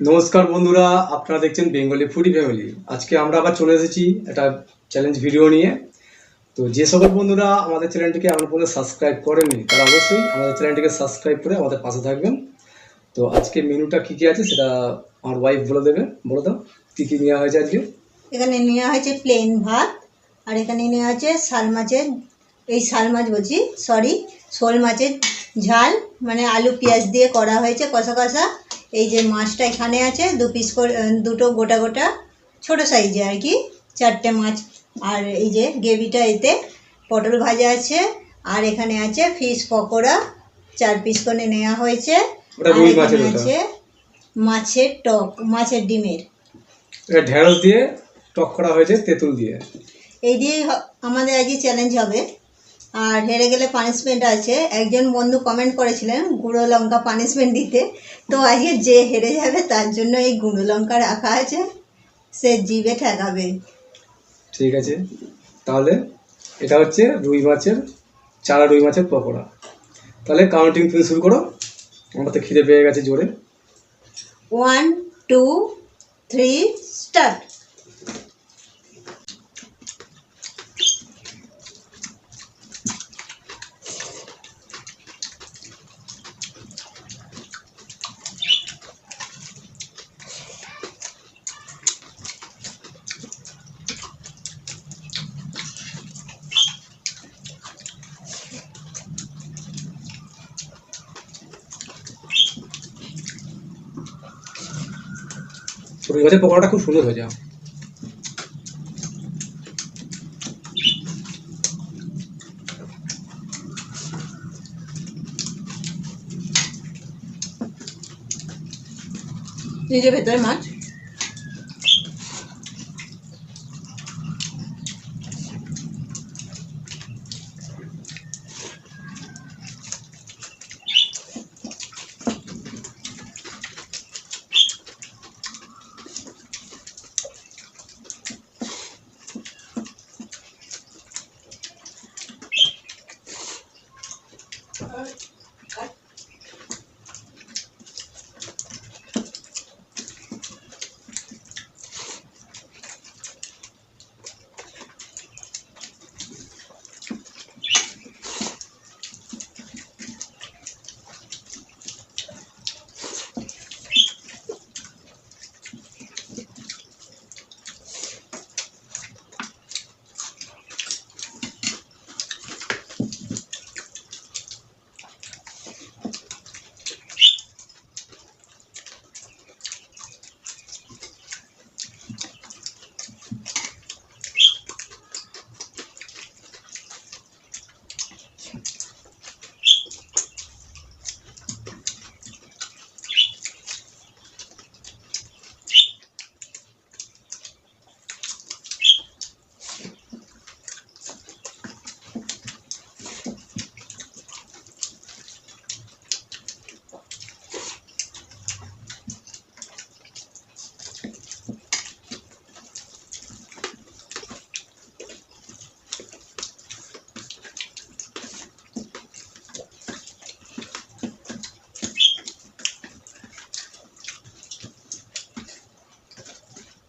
নমস্কার বন্ধুরা, আপনারা দেখছেন বেঙ্গলি ফুডি ফ্যামিলি। আজকে আমরা আবার চলে এসেছি একটা চ্যালেঞ্জ ভিডিও নিয়ে। তো যে সকল বন্ধুরা আমাদের চ্যানেলটিকে এখন পর্যন্ত সাবস্ক্রাইব করেননি তারা অবশ্যই আমাদের চ্যানেলটিকে সাবস্ক্রাইব করে আমাদের পাশে থাকবেন। তো আজকে মেনুটা কী কী আছে সেটা আমার ওয়াইফ বলে দেবে। বলে দাও কী কী নেওয়া হয়েছে আজকে। এখানে নেওয়া হয়েছে প্লেন ভাত, আর এখানে নেওয়া হয়েছে শোল মাছের ঝাল, মানে আলু পেঁয়াজ দিয়ে করা হয়েছে কষা কষা। এই যে মাছটা এখানে আছে, দুটো গোটা গোটা ছোট সাইজে আর কি, 4টে মাছ। আর এই যে গ্রেভিটা, এতে পটল ভাজা আছে, আর এখানে আছে ফিশ পকোড়া 4 পিস করে নেওয়া হয়েছে। আর এখানে আছে মাছের টক, মাছের ডিমের। এটা ঢেঁড়স দিয়ে টক করা হয়েছে তেঁতুল দিয়ে। এই দিয়ে আমাদের আজকে চ্যালেঞ্জ হবে। আর হেরে গেলে পানিশমেন্ট আছে। একজন বন্ধু কমেন্ট করেছিলেন গুঁড়ো লঙ্কা পানিশমেন্ট দিতে, তো আজকে যে হেরে যাবে তার জন্য এই গুঁড়ো লঙ্কা রাখা আছে, সে জিভে ঠেকাবে। ঠিক আছে, তাহলে এটা হচ্ছে চারা রুই মাছের পকোড়া। তাহলে কাউন্টিং তুমি শুরু করো, আমার তো খিদে পেয়ে গেছে জোরে। 1 2 3 স্টার্ট। রুই মাছের পকোড়াটা খুব সুন্দর হয়েছে। নিজের ভেতরে মাছ,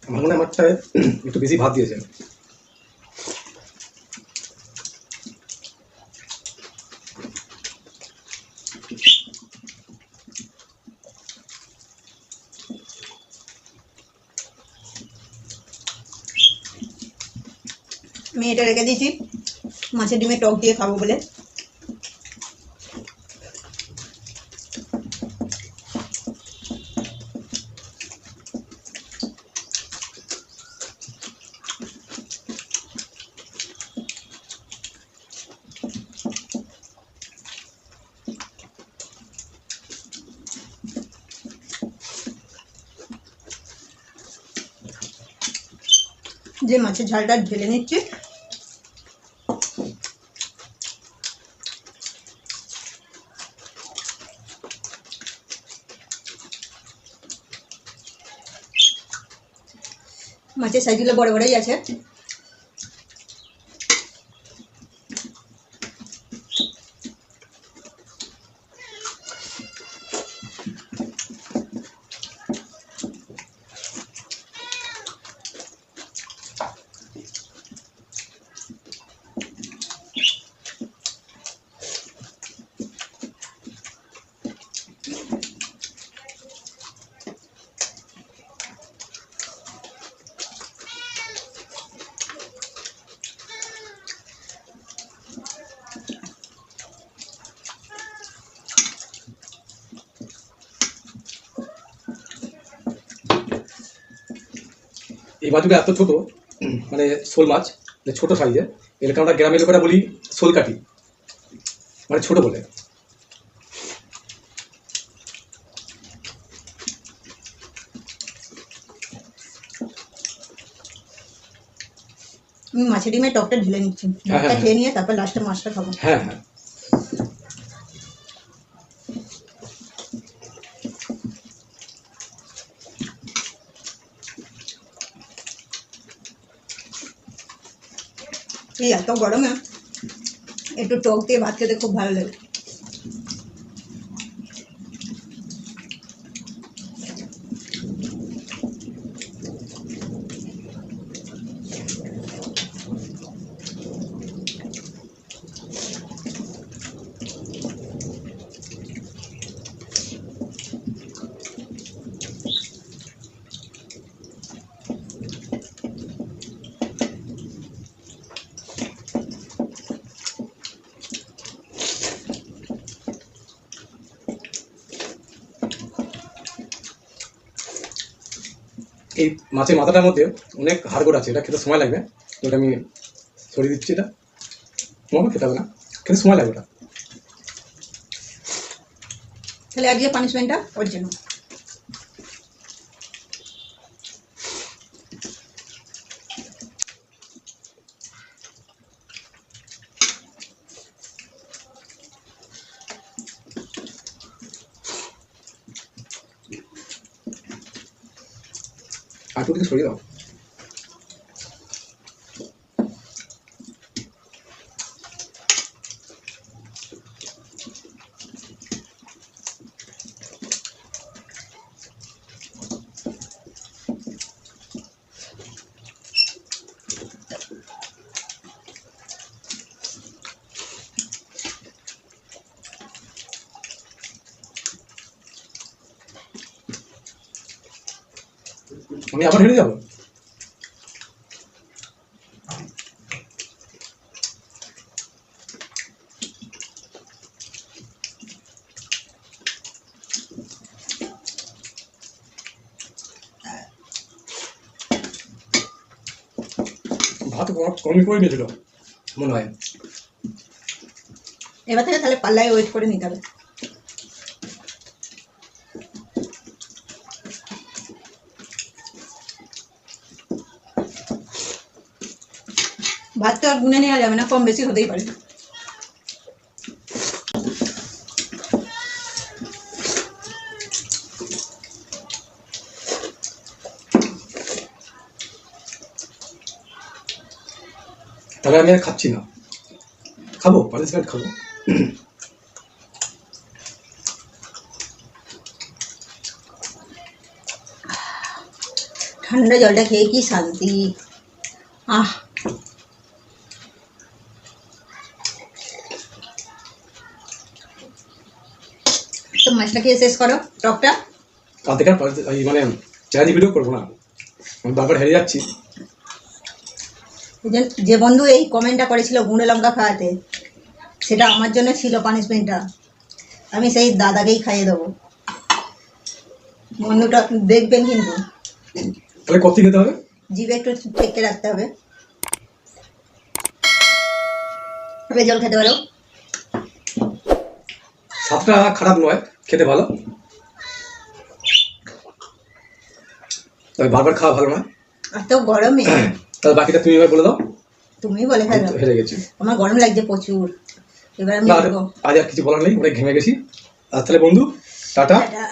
আমার মনে হয় আমারটায় একটু বেশি ভাত দিয়েছে। আমি এটা রেখে দিয়েছি মাছের ডিমে টক দিয়ে খাবো বলে। যে মাছের ঝালটা ঢেলে নিচ্ছি, মাছের সাইজগুলো বড় বড়ই আছে। এই মাছগুলো এত ছোট, মানে শোল মাছ, মানে ছোট সাইজের, এলাকা আমরা গ্রামের লোকেরা বলি শোল কাঠি, মানে ছোট বলে। আমি মাছের ডিমের টকটা ঢেলে নিচ্ছি, হ্যাঁ, টকটা হ্যাঁ। খেয়ে নিয়ে তারপর লাস্টে মাছটা খাবো। হ্যাঁ হ্যাঁ, এই এত গরমে একটু টক দিয়ে ভাত খেতে খুব ভালো লাগে। এই মাছের মাথাটার মধ্যে অনেক হাড়গোড় আছে, এটা খেতে সময় লাগবে, তো এটা আমি সরিয়ে দিচ্ছি। এটা তোমাকে খেতে হবে না, খেতে সময় লাগবে এটা। তাহলে আজকে পানিশমেন্টটা ওর জন্য। আটু থেকে সরিয়ে দাও। আমি আবার হেরে যাবো। ভাত কমই করে নিয়েছিল মনে হয়। এবার থেকে তাহলে পাল্লায় ওয়েট করে নিতে হবে। ভাত তো আর গুনে নেওয়া যাবে না, কম বেশি হতেই পারে। তাহলে আমি আর খাচ্ছি না, খাবো পানিশমেন্ট খাবো। ঠান্ডা জলটা খেয়ে কি শান্তি। আহ, তো মাছটা খেয়ে শেষ করো টকটা। কাল থেকে আর মানে চ্যালেঞ্জ ভিডিও করবো না, আমি বারবার হেরে যাচ্ছি। যে বন্ধু এই কমেন্টটা করেছিল গুঁড়ো লঙ্কা খাওয়াতে, সেটা আমার জন্য ছিল পানিশমেন্টটা। আমি সেই দাদাকেই খাইয়ে দেবো। বন্ধুটা দেখবেন কিন্তু, তাহলে কত খেতে হবে? জিভে একটু ঠেকে রাখতে হবে। তবে জল খেতে পারো। স্বাদটা খারাপ নয়, খেতে ভালো, তবে বারবার খাওয়া ভালো নয়। আর তো গরমে তাহলে বাকিটা তুমি এবার বলে দাও। তুমি বলে আমি খেলো। তো হেরে গেছি। আমার গরম লাগছে প্রচুর। এবার আমি না, বলবো, আজ আর কিছু বলার নেই, অনেক ঘেমে গেছি। আর তাহলে বন্ধু টাটা। টাটা।